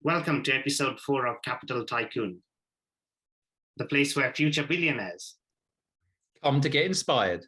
Welcome to episode 4 of Capital Tycoon, the place where future billionaires come to get inspired.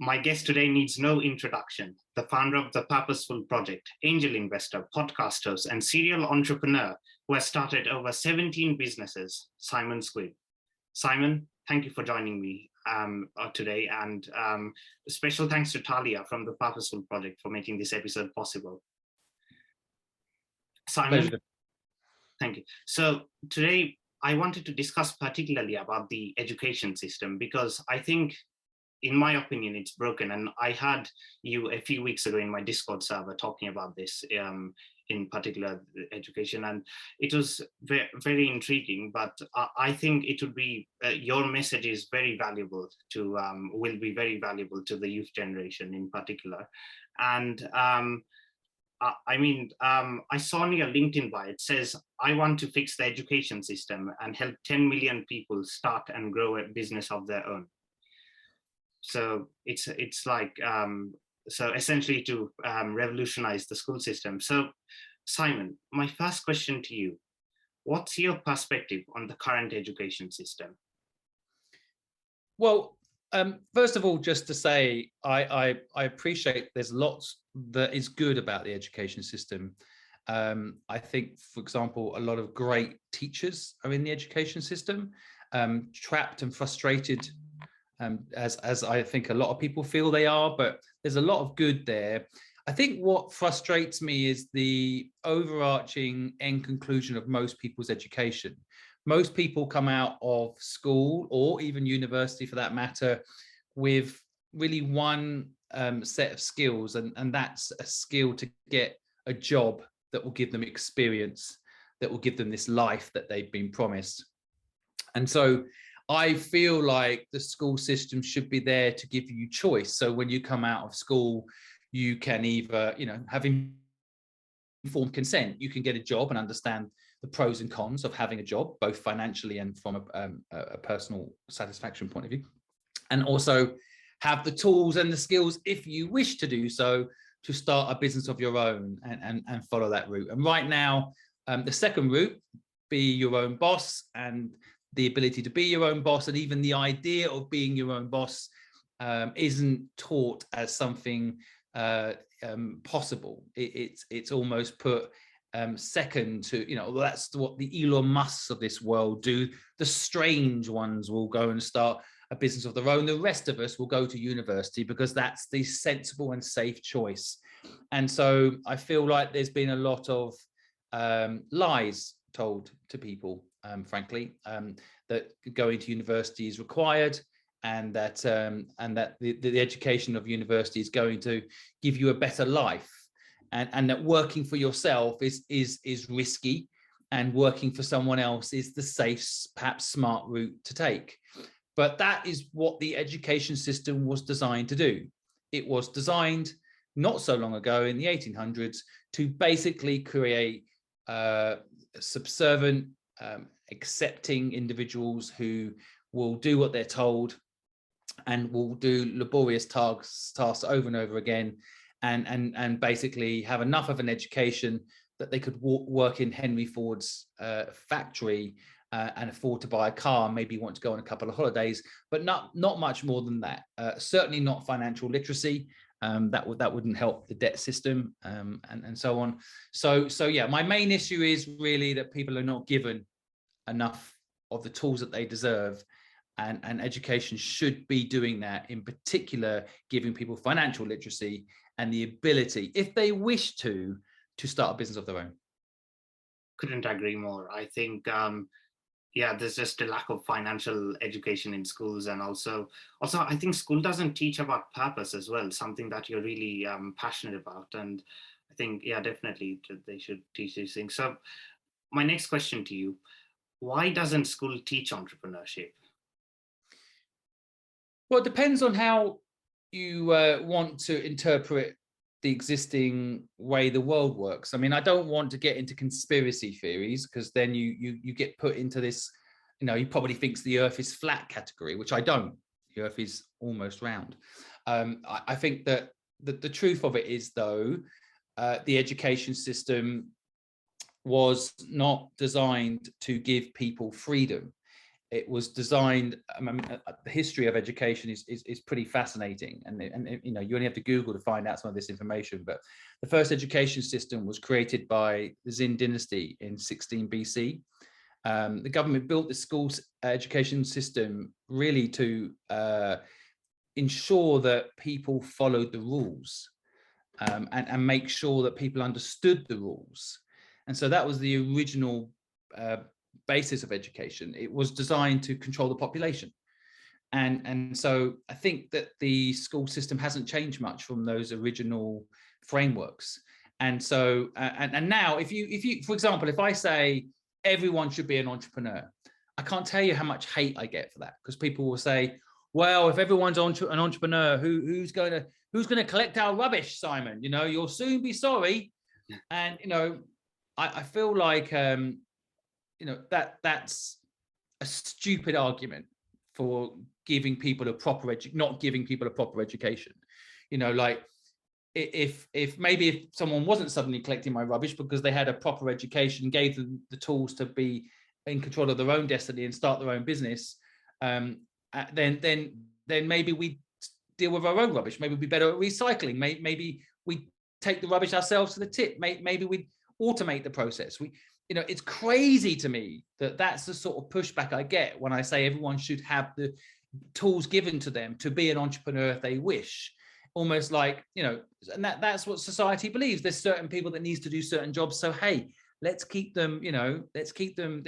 My guest today needs no introduction. The founder of the Purposeful Project, angel investor, podcaster, and serial entrepreneur who has started over 17 businesses, Simon Squibb. Simon, thank you for joining me today, and special thanks to Talia from the Purposeful Project for making this episode possible. Simon, pleasure. Thank you. So today I wanted to discuss particularly about the education system, because I think, in my opinion, it's broken. And I had you a few weeks ago in my Discord server talking about this, in particular education, and it was very, very intriguing. But I think it would be, your message is very valuable to, will be very valuable to the youth generation in particular. And I saw on your LinkedIn bio, it says, I want to fix the education system and help 10 million people start and grow a business of their own. So it's like, so essentially to revolutionize the school system. So Simon, my first question to you, what's your perspective on the current education system? Well, first of all, just to say, I appreciate there's lots that is good about the education system. I think, for example, a lot of great teachers are in the education system, trapped and frustrated, as I think a lot of people feel they are, but there's a lot of good there. I think what frustrates me is the overarching end conclusion of most people's education. Most people come out of school, or even university for that matter, with really one set of skills, and that's a skill to get a job that will give them experience, that will give them this life that they've been promised. And so I feel like the school system should be there to give you choice. So when you come out of school, you can either, have informed consent. You can get a job and understand the pros and cons of having a job, both financially and from a personal satisfaction point of view. And also have the tools and the skills, if you wish to do so, to start a business of your own and follow that route. And right now, the second route, be your own boss, and the ability to be your own boss, and even the idea of being your own boss isn't taught as something possible. It's almost put second to, that's what the Elon Musks of this world do. The strange ones will go and start a business of their own. The rest of us will go to university because that's the sensible and safe choice. And so I feel like there's been a lot of lies told to people, frankly, that going to university is required, and that the education of university is going to give you a better life, and that working for yourself is risky, and working for someone else is the safe, perhaps smart route to take. But that is what the education system was designed to do. It was designed not so long ago in the 1800s to basically create subservient, accepting individuals who will do what they're told and will do laborious tasks over and over again, and basically have enough of an education that they could work in Henry Ford's factory and afford to buy a car, maybe want to go on a couple of holidays, but not much more than that. Certainly not financial literacy. That wouldn't help the debt system, and so on. So yeah, my main issue is really that people are not given enough of the tools that they deserve, and education should be doing that, in particular giving people financial literacy and the ability, if they wish to start a business of their own. Couldn't agree more. I think there's just a lack of financial education in schools, and also I think school doesn't teach about purpose as well, something that you're really passionate about. And I think, definitely they should teach these things. So my next question to you, why doesn't school teach entrepreneurship? Well, it depends on how you want to interpret the existing way the world works. I mean, I don't want to get into conspiracy theories, because then you get put into this, you know, he probably thinks the earth is flat category, which I don't. The earth is almost round. I think that the truth of it is, though, the education system was not designed to give people freedom. It was designed, the history of education is pretty fascinating, and you know, you only have to Google to find out some of this information. But the first education system was created by the Xin dynasty in 16 BC. The government built the schools education system really to ensure that people followed the rules, and make sure that people understood the rules. And so that was the original basis of education. It was designed to control the population. And so I think that the school system hasn't changed much from those original frameworks. And so, and now if you, for example, if I say everyone should be an entrepreneur, I can't tell you how much hate I get for that, because people will say, well, if everyone's an entrepreneur, who's going to collect our rubbish, Simon? You know, you'll soon be sorry. And, you know, I feel like, you know, that's a stupid argument for giving people a proper not giving people a proper education. You know, like if someone wasn't suddenly collecting my rubbish because they had a proper education, gave them the tools to be in control of their own destiny and start their own business, then maybe we deal with our own rubbish. Maybe we'd be better at recycling. Maybe we take the rubbish ourselves to the tip. Maybe we automate the process. You know, it's crazy to me that that's the sort of pushback I get when I say everyone should have the tools given to them to be an entrepreneur if they wish. Almost like, you know, and that's what society believes. There's certain people that needs to do certain jobs. So, hey, let's keep them, you know, let's keep them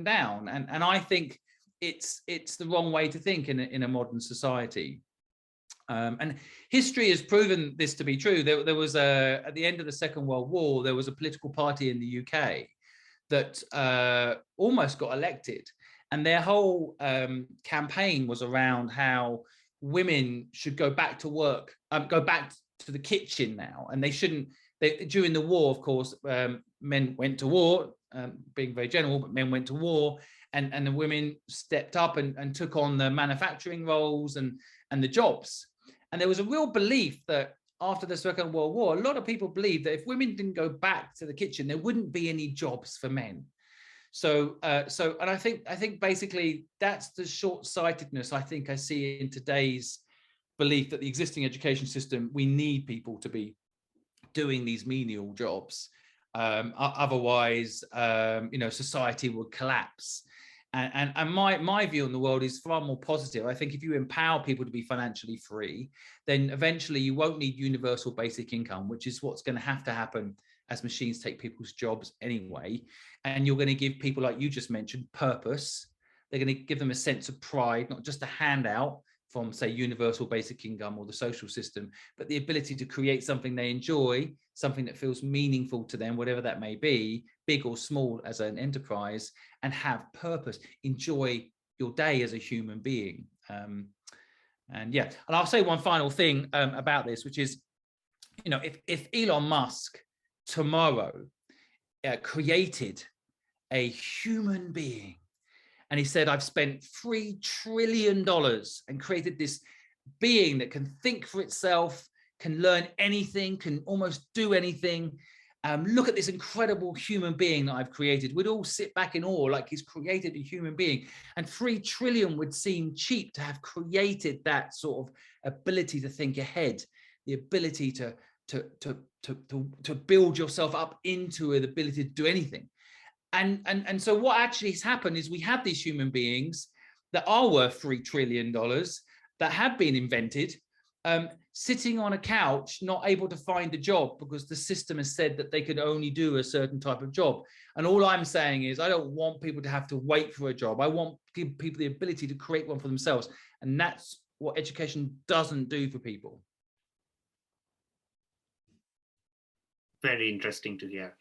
down. And I think it's the wrong way to think in a modern society. And history has proven this to be true. There was at the end of the Second World War, there was a political party in the UK that almost got elected, and their whole campaign was around how women should go back to work, go back to the kitchen now, and they shouldn't. During the war, of course, men went to war, being very general, but men went to war, and the women stepped up and took on the manufacturing roles and the jobs. And there was a real belief that after the Second World War, a lot of people believed that if women didn't go back to the kitchen, there wouldn't be any jobs for men. So, and I think basically that's the short-sightedness I think I see in today's belief that the existing education system, we need people to be doing these menial jobs. Otherwise, you know, society will collapse. And my view on the world is far more positive. I think if you empower people to be financially free, then eventually you won't need universal basic income, which is what's going to happen as machines take people's jobs anyway. And you're going to give people, like you just mentioned, purpose. They're going to give them a sense of pride, not just a handout from, say, universal basic income or the social system, but the ability to create something they enjoy, something that feels meaningful to them, whatever that may be, big or small as an enterprise, and have purpose. Enjoy your day as a human being. And yeah, and I'll say one final thing about this, which is, you know, if Elon Musk tomorrow created a human being, and he said, I've spent $3 trillion and created this being that can think for itself, can learn anything, can almost do anything. Look at this incredible human being that I've created. We'd all sit back in awe, like he's created a human being. And 3 trillion would seem cheap to have created that sort of ability to think ahead, the ability to build yourself up into the ability to do anything. And so what actually has happened is we have these human beings that are worth $3 trillion that have been invented, sitting on a couch, not able to find a job because the system has said that they could only do a certain type of job. And all I'm saying is I don't want people to have to wait for a job. I want to give people the ability to create one for themselves. And that's what education doesn't do for people. Very interesting to hear.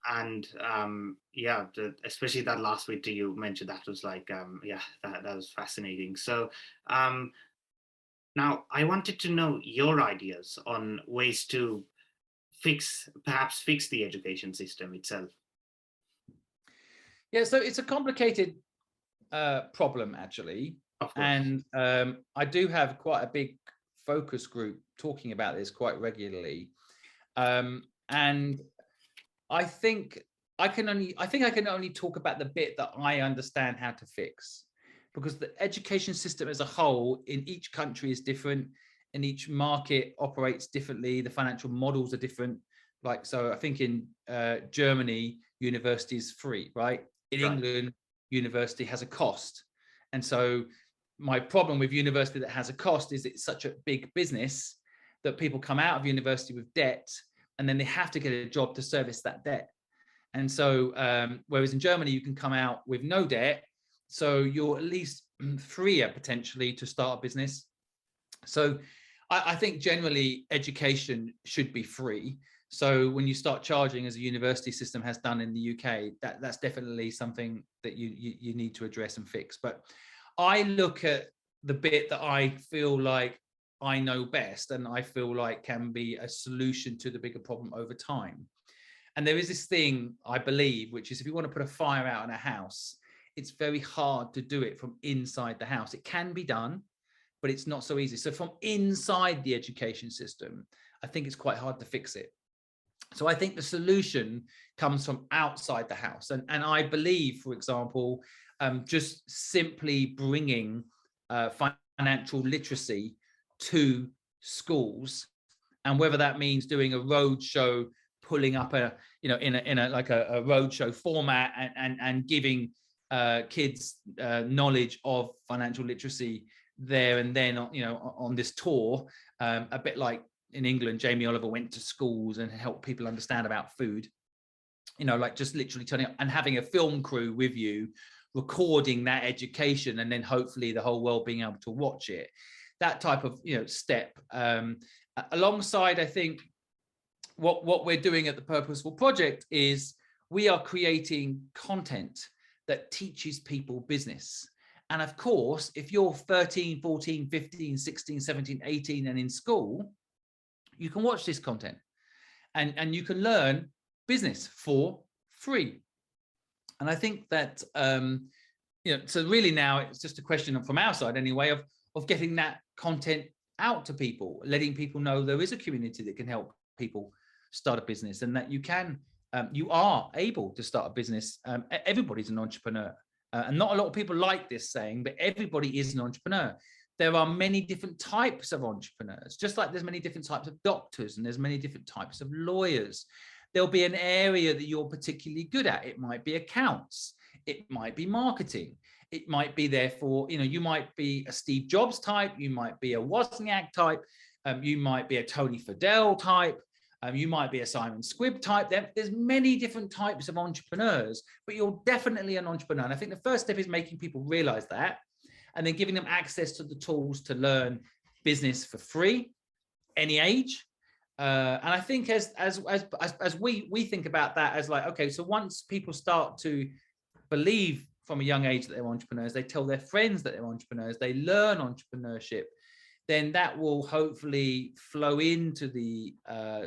And yeah, especially that last bit you mentioned, that was like, yeah, that was fascinating. So Now, I wanted to know your ideas on ways to perhaps fix the education system itself. Yeah, so it's a complicated problem actually, Of course. and I do have quite a big focus group talking about this quite regularly, and I think I think I can only talk about the bit that I understand how to fix, because the education system as a whole in each country is different, and each market operates differently. The financial models are different. Like, so I think in Germany, university is free, right? In Right. England, university has a cost. And so my problem with university that has a cost is it's such a big business that people come out of university with debt, and then they have to get a job to service that debt. And so, whereas in Germany, you can come out with no debt, so you're at least freer potentially to start a business. So I think generally education should be free. So when you start charging, as a university system has done in the UK, that's definitely something that you need to address and fix. But I look at the bit that I feel like I know best, and I feel like can be a solution to the bigger problem over time. And there is this thing, I believe, which is if you want to put a fire out in a house, it's very hard to do it from inside the house. It can be done, but it's not so easy. So from inside the education system, I think it's quite hard to fix it. So I think the solution comes from outside the house. And I believe, for example, just simply bringing financial literacy to schools, and whether that means doing a road show, pulling up a, you know, in a like a roadshow format, and giving kids knowledge of financial literacy there and then, you know, on this tour, a bit like in England, Jamie Oliver went to schools and helped people understand about food. You know, like just literally turning up and having a film crew with you, recording that education, and then hopefully the whole world being able to watch it. That type of, you know, step. Alongside, I think what we're doing at the Purposeful Project is we are creating content that teaches people business. And of course, if you're 13, 14, 15, 16, 17, 18 and in school, you can watch this content and you can learn business for free. And I think that, you know, so really now it's just a question of, from our side anyway, of getting that content out to people, letting people know there is a community that can help people start a business, and that you can, you are able to start a business. Everybody's an entrepreneur. And not a lot of people like this saying, but everybody is an entrepreneur. There are many different types of entrepreneurs, just like there's many different types of doctors and there's many different types of lawyers. There'll be an area that you're particularly good at. It might be accounts. It might be marketing. It might be, therefore, you know, you might be a Steve Jobs type. You might be a Wozniak type. You might be a Tony Fadell type. You might be a Simon Squibb type. There's many different types of entrepreneurs, but you're definitely an entrepreneur. And I think the first step is making people realize that, and then giving them access to the tools to learn business for free, any age. And I think as we think about that as like, okay, so once people start to believe from a young age that they're entrepreneurs, they tell their friends that they're entrepreneurs, they learn entrepreneurship, then that will hopefully flow into the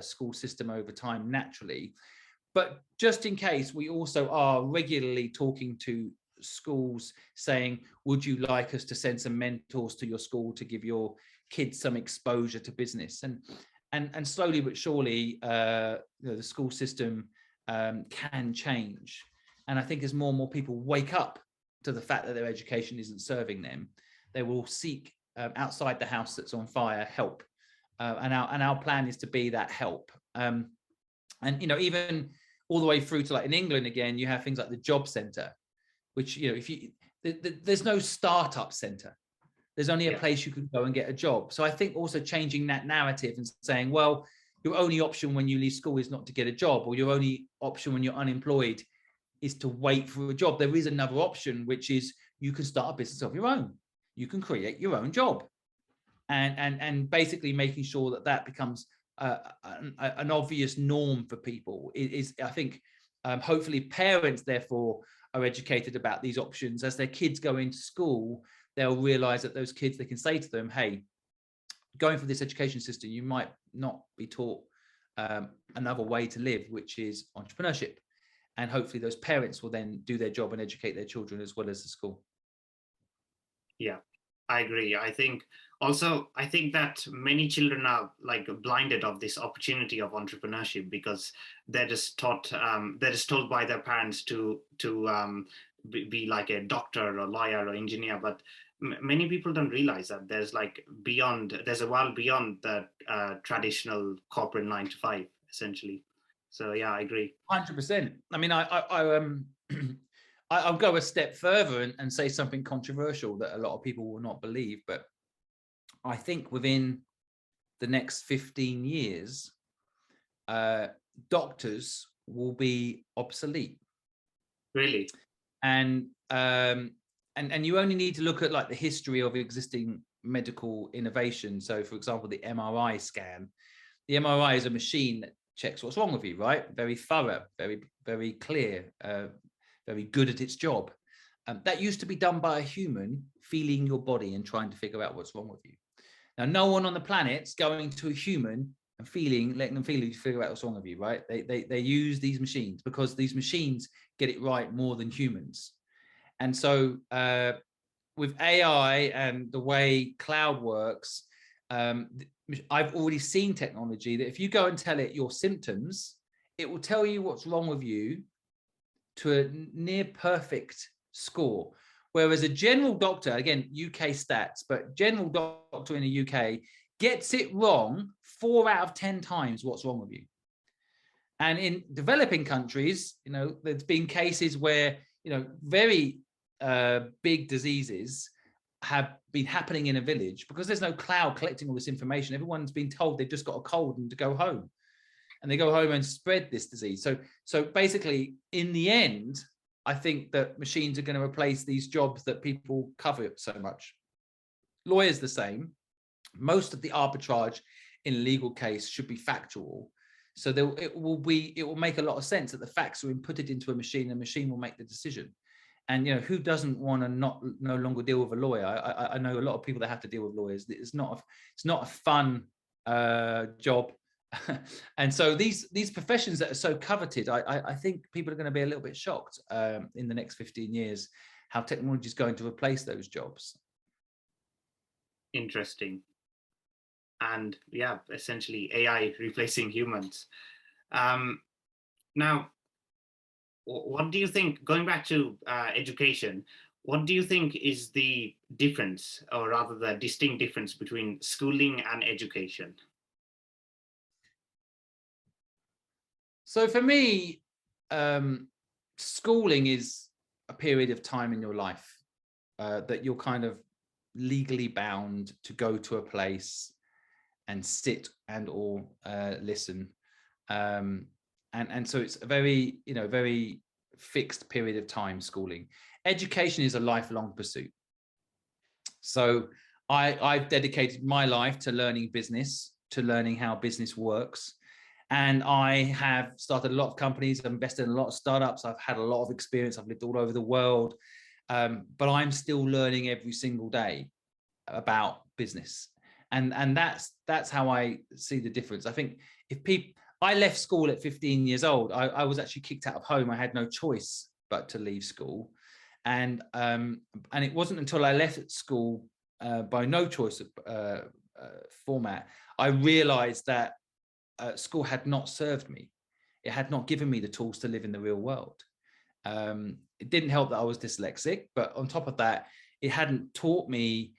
school system over time naturally. But just in case, we also are regularly talking to schools saying, would you like us to send some mentors to your school to give your kids some exposure to business? And slowly but surely, you know, the school system can change. And I think as more and more people wake up to the fact that their education isn't serving them, they will seek outside the house that's on fire help. And our plan is to be that help. And, you know, even all the way through to, like, in England, again, you have things like the job centre, which, you know, if you, there's no startup centre. There's only a place you can go and get a job. So I think also changing that narrative and saying, well, your only option when you leave school is not to get a job, or your only option when you're unemployed is to wait for a job. There is another option, which is you can start a business of your own. You can create your own job, and basically making sure that that becomes an obvious norm for people is, I think, hopefully parents therefore are educated about these options. As their kids go into school, they'll realize that those kids, they can say to them, hey, going through this education system, you might not be taught another way to live, which is entrepreneurship. And hopefully those parents will then do their job and educate their children as well as the school. Yeah, I agree. I think that many children are like blinded of this opportunity of entrepreneurship because they're just taught, they're just told by their parents to be like a doctor or lawyer or engineer. But many people don't realize that there's a world beyond the traditional corporate 9 to 5, essentially. So yeah, I agree. 100%. I mean, I'll go a step further and say something controversial that a lot of people will not believe, but I think within the next 15 years, doctors will be obsolete. Really? And you only need to look at like the history of existing medical innovation. So, for example, the MRI scan. The MRI is a machine that checks what's wrong with you, right? Very thorough, very, very clear, very good at its job. That used to be done by a human feeling your body and trying to figure out what's wrong with you. Now, no one on the planet's going to a human and letting them figure out what's wrong with you, right? They use these machines because these machines get it right more than humans. And so with AI and the way cloud works, I've already seen technology that if you go and tell it your symptoms, it will tell you what's wrong with you to a near perfect score. Whereas a general doctor, again, UK stats, but general doctor in the UK gets it wrong 4 out of 10 times what's wrong with you. And in developing countries, there's been cases where, very big diseases have been happening in a village because there's no cloud collecting all this information. Everyone's been told they've just got a cold and to go home. And they go home and spread this disease. So basically, in the end, I think that machines are going to replace these jobs that people cover so much. Lawyers the same. Most of the arbitrage in a legal case should be factual. So it will make a lot of sense that the facts are inputted into a machine and the machine will make the decision. And who doesn't want to no longer deal with a lawyer? I know a lot of people that have to deal with lawyers. It's not a fun job. And so these professions that are so coveted, I think people are going to be a little bit shocked in the next 15 years how technology is going to replace those jobs. Interesting. And yeah, essentially AI replacing humans. Now, what do you think, going back to education, what do you think is the difference, or rather the distinct difference between schooling and education? So for me, schooling is a period of time in your life that you're kind of legally bound to go to a place and sit and or listen. And so it's a very, very fixed period of time, schooling. Education is a lifelong pursuit. So I've dedicated my life to learning business, to learning how business works. And I have started a lot of companies, I've invested in a lot of startups. I've had a lot of experience. I've lived all over the world, but I'm still learning every single day about business. And that's how I see the difference. I think I left school at 15 years old. I was actually kicked out of home. I had no choice but to leave school. And it wasn't until I left school by no choice format, I realized that school had not served me. It had not given me the tools to live in the real world. It didn't help that I was dyslexic, but on top of that, it hadn't taught me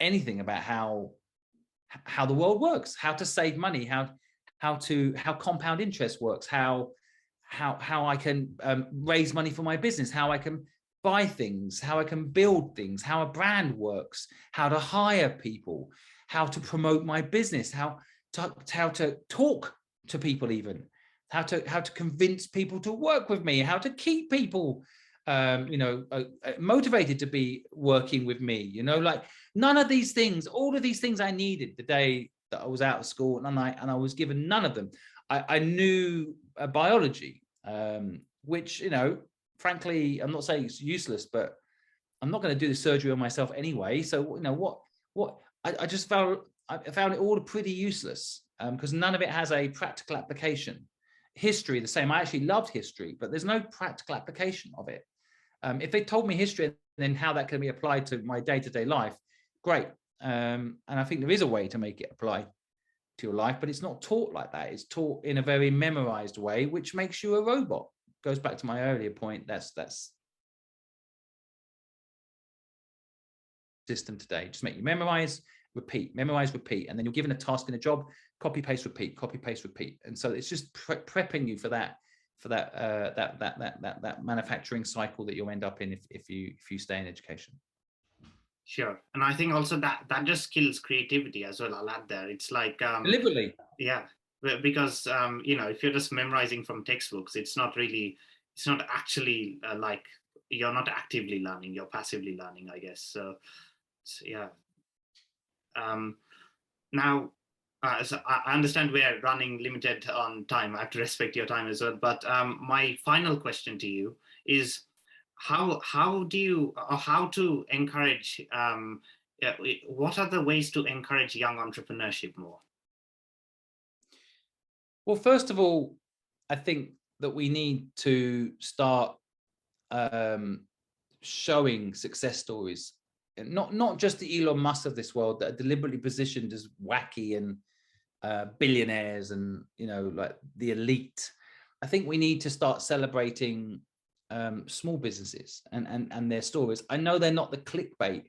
anything about how the world works, how to save money, how compound interest works, how I can raise money for my business, how I can buy things, how I can build things, how a brand works, how to hire people, how to promote my business, how to talk to people, even how to convince people to work with me, how to keep people motivated to be working with me, like none of these things, all of these things I needed the day that I was out of school, and I was given none of them. I knew biology, which, frankly, I'm not saying it's useless, but I'm not going to do the surgery on myself anyway. So, what I just felt I found it all pretty useless because none of it has a practical application. History, the same. I actually loved history, but there's no practical application of it. If they told me history and then how that can be applied to my day-to-day life, great. And I think there is a way to make it apply to your life, but it's not taught like that. It's taught in a very memorized way, which makes you a robot. Goes back to my earlier point. That's system today. Just make you memorize, repeat, and then you're given a task in a job, copy, paste, repeat, and so it's just prepping you for that manufacturing cycle that you'll end up in if you stay in education. Sure. And I think also that just kills creativity as well. I'll add there. It's like deliberately. Yeah, because if you're just memorizing from textbooks, it's not actually like you're not actively learning, you're passively learning, I guess. So yeah. Now, so I understand we're running limited on time. I have to respect your time as well. But my final question to you is how to encourage, what are the ways to encourage young entrepreneurship more? Well, first of all, I think that we need to start showing success stories, and not just the Elon Musk of this world that are deliberately positioned as wacky and billionaires and like the elite. I think we need to start celebrating small businesses and their stories. I know they're not the clickbait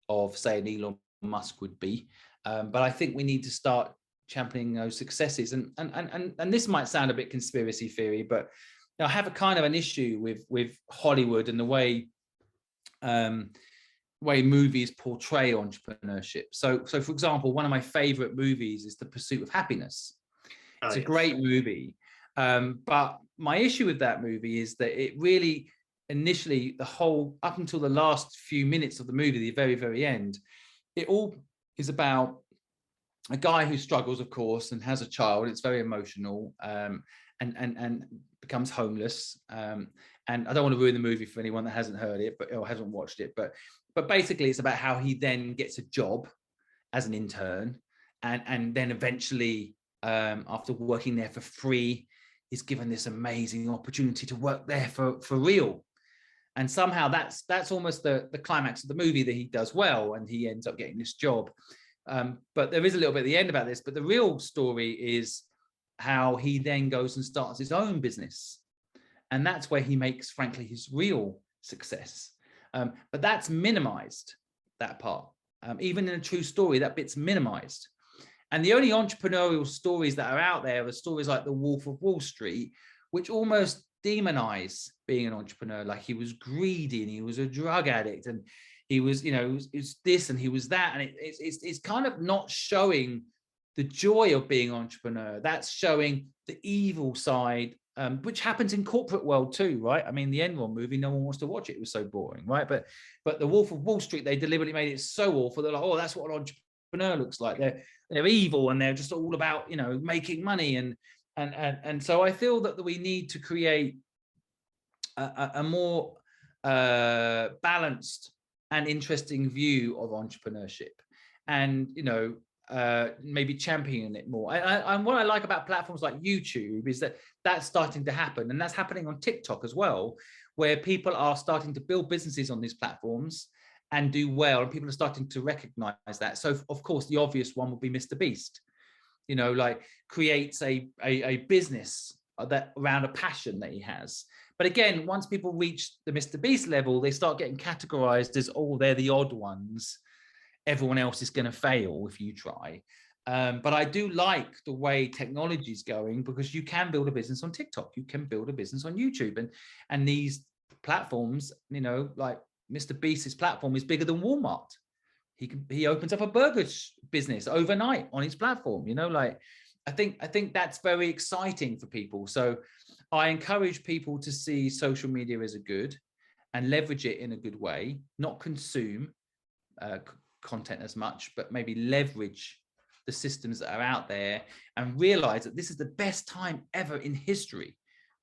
of, say, an Elon Musk would be, but I think we need to start championing those successes. And this might sound a bit conspiracy theory, but I have a kind of an issue with Hollywood and the way movies portray entrepreneurship. So for example, one of my favorite movies is The Pursuit of Happiness. It's a great movie. But my issue with that movie is that it really, initially, the whole, up until the last few minutes of the movie, the very, very end, it all is about a guy who struggles, of course, and has a child. It's very emotional, and becomes homeless. And I don't want to ruin the movie for anyone that hasn't heard it, or hasn't watched it. But basically, it's about how he then gets a job as an intern, and then eventually, after working there for free, he's given this amazing opportunity to work there for real. And somehow that's almost the climax of the movie, that he does well and he ends up getting this job. But there is a little bit at the end about this, but the real story is how he then goes and starts his own business. And that's where he makes, frankly, his real success. But that's minimized, that part. Even in a true story, that bit's minimized. And the only entrepreneurial stories that are out there are stories like The Wolf of Wall Street, which almost demonize being an entrepreneur. Like, he was greedy and he was a drug addict and he was, it was this and he was that. And it's kind of not showing the joy of being an entrepreneur. That's showing the evil side, which happens in corporate world too, right? I mean, the Enron movie, no one wants to watch it. It was so boring, right? But The Wolf of Wall Street, they deliberately made it so awful. They're like, oh, that's what an entrepreneur looks like. They're evil and they're just all about, making money. And so I feel that we need to create a more balanced and interesting view of entrepreneurship, and maybe championing it more. And what I like about platforms like YouTube is that that's starting to happen, and that's happening on TikTok as well, where people are starting to build businesses on these platforms and do well, and people are starting to recognize that. So of course the obvious one would be Mr. Beast, like creates a business that around a passion that he has. But again, once people reach the Mr. Beast level, they start getting categorized as, oh, they're the odd ones. Everyone else is going to fail if you try. But I do like the way technology is going, because you can build a business on TikTok. You can build a business on YouTube. And these platforms, like Mr. Beast's platform is bigger than Walmart. He opens up a burger business overnight on his platform. I think that's very exciting for people. So I encourage people to see social media as a good and leverage it in a good way, not consume content as much, but maybe leverage the systems that are out there and realize that this is the best time ever in history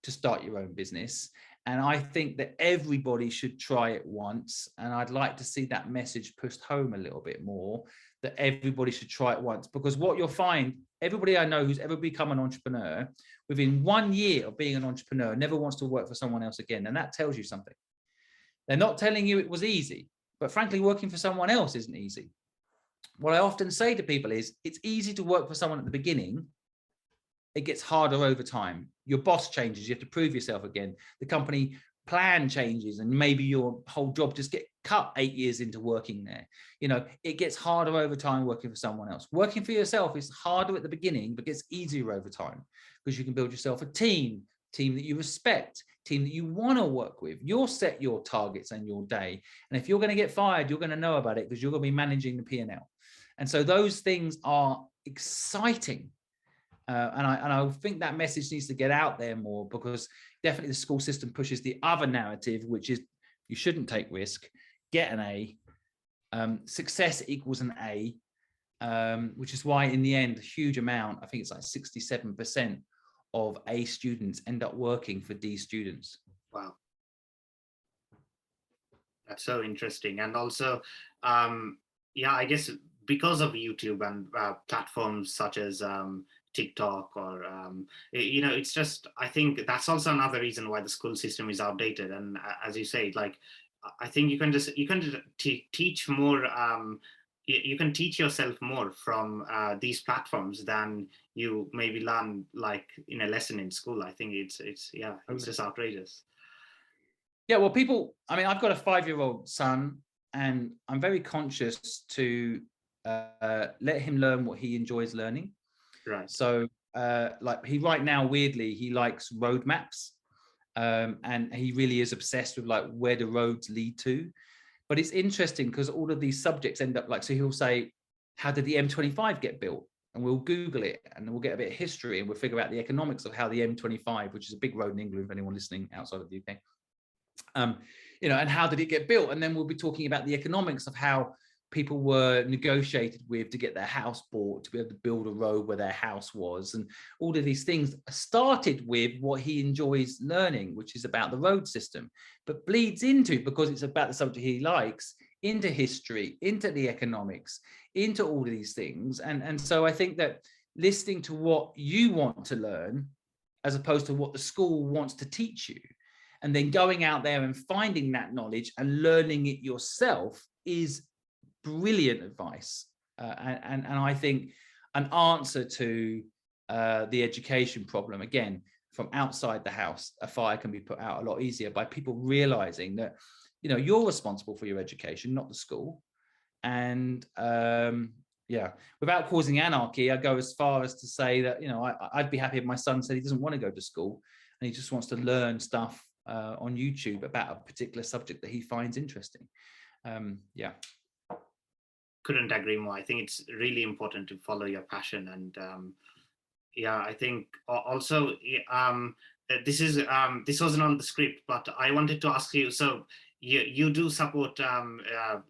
to start your own business. And I think that everybody should try it once. And I'd like to see that message pushed home a little bit more, that everybody should try it once, because what you'll find, everybody I know who's ever become an entrepreneur, within 1 year of being an entrepreneur, never wants to work for someone else again. And that tells you something. They're not telling you it was easy, but frankly, working for someone else isn't easy. What I often say to people is, it's easy to work for someone at the beginning. It gets harder over time. Your boss changes, you have to prove yourself again. The company plan changes, and maybe your whole job just get cut 8 years into working there. You know, it gets harder over time working for someone else. Working for yourself is harder at the beginning, but gets easier over time, because you can build yourself a team that you respect, team that you want to work with. You'll set your targets and your day. And if you're going to get fired, you're going to know about it, because you're going to be managing the P&L. And so those things are exciting. And I think that message needs to get out there more, because definitely the school system pushes the other narrative, which is you shouldn't take risk, get an A, success equals an A, which is why in the end, a huge amount, I think it's like 67% of A students end up working for D students. Wow. That's so interesting. And also, yeah, I guess because of YouTube and platforms such as TikTok or, you know, it's just, I think that's also another reason why the school system is outdated. And as you say, like, I think you can teach more, you can teach yourself more from these platforms than you maybe learn like in a lesson in school. I think it's yeah, it's just outrageous. Yeah, well, people, I mean, I've got a 5-year-old son, and I'm very conscious to let him learn what he enjoys learning. Right. So like he right now, weirdly, he likes roadmaps, and he really is obsessed with like where the roads lead to. But it's interesting because all of these subjects end up like, so he'll say, how did the M25 get built? And we'll Google it, and we'll get a bit of history, and we'll figure out the economics of how the M25, which is a big road in England for anyone listening outside of the UK, you know, and how did it get built? And then we'll be talking about the economics of how people were negotiated with to get their house bought, to be able to build a road where their house was. And all of these things started with what he enjoys learning, which is about the road system, but bleeds into, because it's about the subject he likes, into history, into the economics, into all of these things. And so I think that listening to what you want to learn, as opposed to what the school wants to teach you, and then going out there and finding that knowledge and learning it yourself, is brilliant advice. And I think an answer to the education problem, again, from outside the house, a fire can be put out a lot easier by people realizing that, you know, you're responsible for your education, not the school. And yeah, without causing anarchy, I go as far as to say that, you know, I'd be happy if my son said he doesn't want to go to school and he just wants to learn stuff on YouTube about a particular subject that he finds interesting. Yeah. Couldn't agree more. I think it's really important to follow your passion. And yeah, I think also this wasn't on the script, but I wanted to ask you, so you do support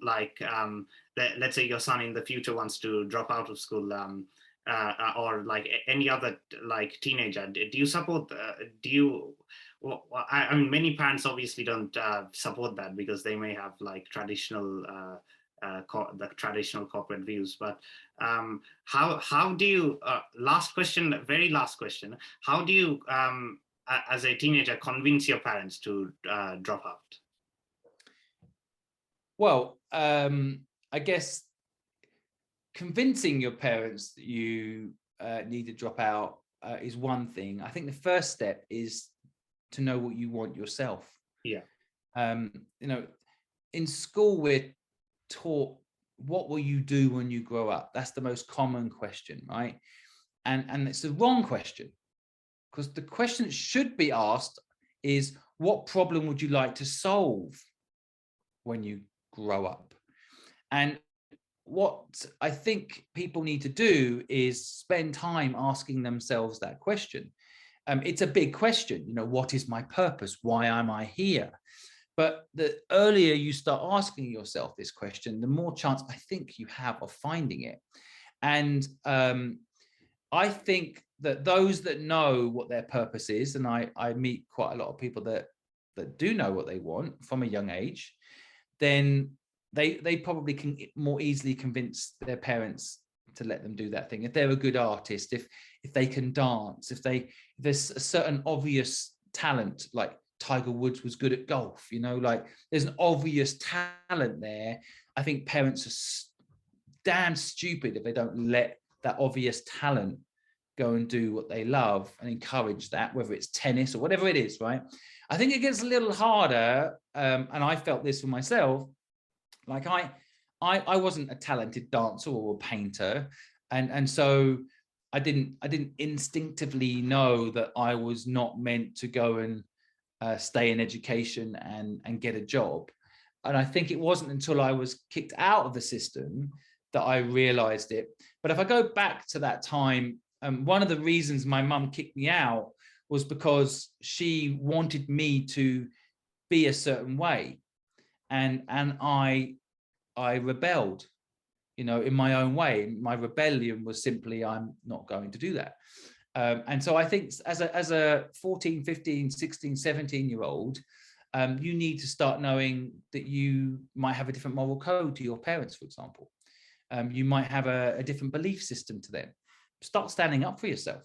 let's say your son in the future wants to drop out of school, or like any other like teenager, do you support well, I mean, many parents obviously don't support that, because they may have like traditional the traditional corporate views. But how do you, very last question, how do you as a teenager convince your parents to drop out? Well, I guess convincing your parents that you need to drop out is one thing. I think the first step is to know what you want yourself. Yeah. You know, in school we're taught, what will you do when you grow up? That's the most common question, right? And it's the wrong question, because the question that should be asked is, what problem would you like to solve when you grow up? And what I think people need to do is spend time asking themselves that question. It's a big question, you know, what is my purpose? Why am I here? But the earlier you start asking yourself this question, the more chance I think you have of finding it. And I think that those that know what their purpose is, and I meet quite a lot of people that do know what they want from a young age, then they probably can more easily convince their parents to let them do that thing. If they're a good artist, if they can dance, if there's a certain obvious talent, like Tiger Woods was good at golf, you know, like there's an obvious talent there. I think parents are damn stupid if they don't let that obvious talent go and do what they love and encourage that, whether it's tennis or whatever it is, right? I think it gets a little harder, and I felt this for myself. Like I wasn't a talented dancer or a painter, and so I didn't instinctively know that I was not meant to go and stay in education and get a job. And I think it wasn't until I was kicked out of the system that I realized it. But if I go back to that time, one of the reasons my mum kicked me out was because she wanted me to be a certain way, and I rebelled, you know, in my own way. My rebellion was simply, I'm not going to do that. And so I think as a 14, 15, 16, 17-year-old, you need to start knowing that you might have a different moral code to your parents, for example. You might have a different belief system to them. Start standing up for yourself.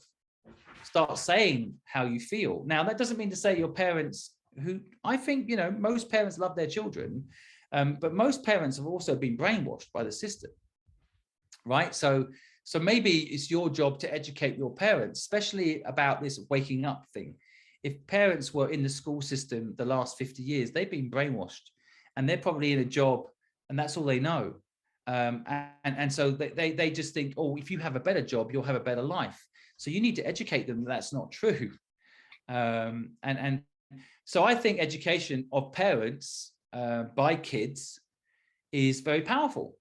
Start saying how you feel. Now, that doesn't mean to say your parents, who I think, you know, most parents love their children, but most parents have also been brainwashed by the system, right? So maybe it's your job to educate your parents, especially about this waking up thing. If parents were in the school system the last 50 years, they've been brainwashed, and they're probably in a job and that's all they know. And so they just think, oh, if you have a better job, you'll have a better life. So you need to educate them that that's not true. And so I think education of parents by kids is very powerful.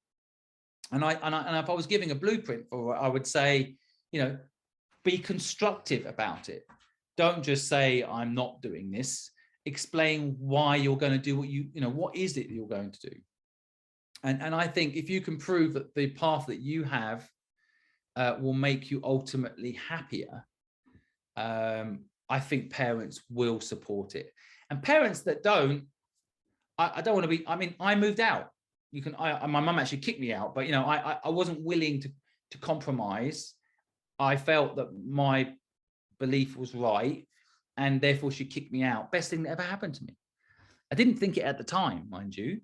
And if I was giving a blueprint for it, I would say, you know, be constructive about it. Don't just say, I'm not doing this. Explain why you're going to do what you know, what is it that you're going to do? And I think if you can prove that the path that you have will make you ultimately happier, I think parents will support it. And parents that don't, I don't want to be, I mean, I moved out. My mum actually kicked me out, but, you know, I wasn't willing to compromise. I felt that my belief was right, and therefore she kicked me out. Best thing that ever happened to me. I didn't think it at the time, mind you.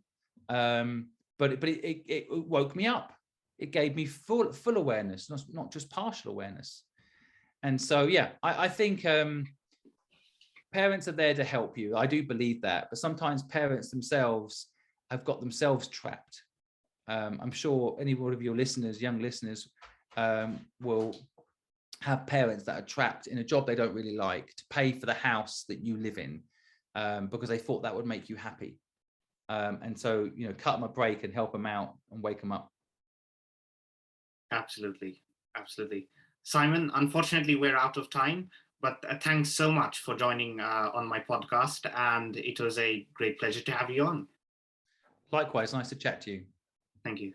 But it woke me up. It gave me full awareness, not just partial awareness. And so, yeah, I think parents are there to help you. I do believe that. But sometimes parents themselves have got themselves trapped. I'm sure any one of your listeners, young listeners, will have parents that are trapped in a job they don't really like, to pay for the house that you live in, because they thought that would make you happy. And so, you know, cut them a break and help them out and wake them up. Absolutely. Absolutely. Simon, unfortunately, we're out of time, but thanks so much for joining on my podcast. And it was a great pleasure to have you on. Likewise, nice to chat to you. Thank you.